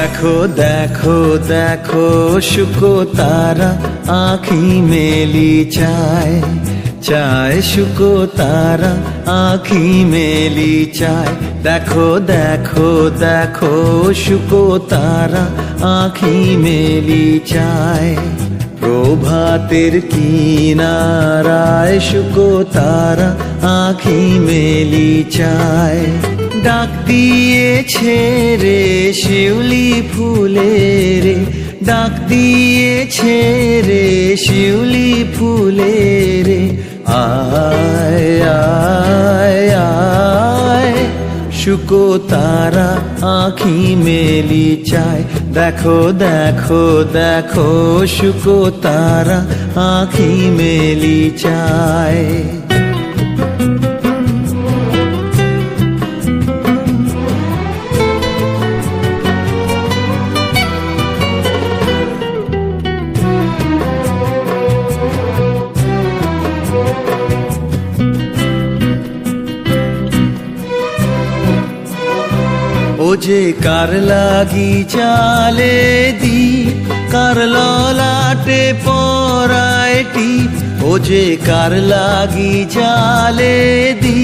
দেখো দেখো দেখো শুকো তারা আঁখি মেলি চায় চায় শুকো তারা আঁখি মেলি চায় দেখো দেখো দেখো শুকো তারা আঁখি মেলি চায় প্রভাতের কিনারায় শুকো তারা আঁখি মেলি চায় ডাক দিয়েছে রে শিউলি ফুলে রে ডাক দিয়েছে রে শিউলি ফুলে রে আয় আয় আয় শুকো তারা আঁখি মেলি চায় দেখো দেখো দেখো শুকো তারা আঁখি মেলি চায় ও যে কার লাগি চালে দি কার ললাটে পরাইটি ও যে কার লাগি চালে দি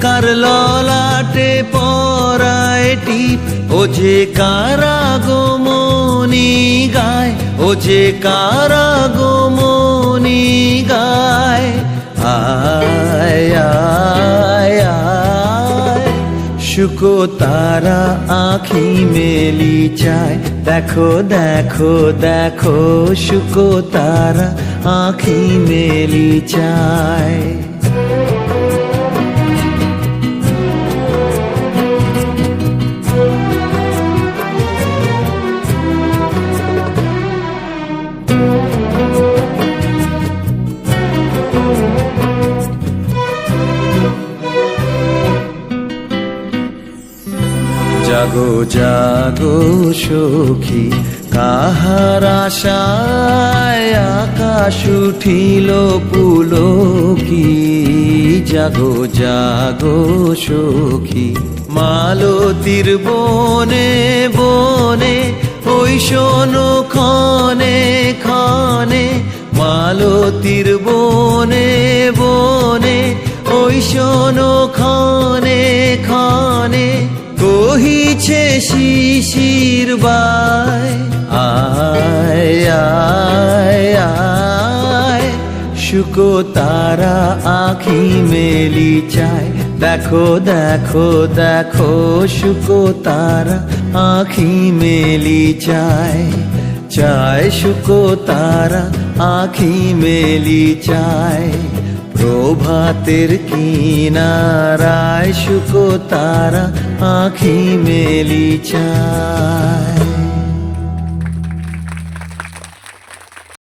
কার ললাটে পরাইটি ও যে কারা গো মনি গায় ও যে কারা গো মনি গায় আয় আয় আয় শুকো তারা আঁখি মেলি চায় দেখো দেখো দেখো শুকো তারা আঁখি মেলি চায় জাগো জাগো সখী কাহার আশায় আকাশ উঠিল পুলকি জাগো জাগো সখী মালতীর বনে বনে ওই শোনো ক্ষণে ক্ষণে মালতীর বনে বনে ওই শোনো ক্ষণে ক্ষণে কহিছে শিশির বায় আয় আয় আয় শুকো তারা আঁখি মেলি চায় দেখো দেখো দেখো শুকো তারা আঁখি মেলি চায় চায় শুকো তারা আঁখি মেলি চায় প্রভাতের কিনারায় শুকো তারা আঁখি মেলি চায়।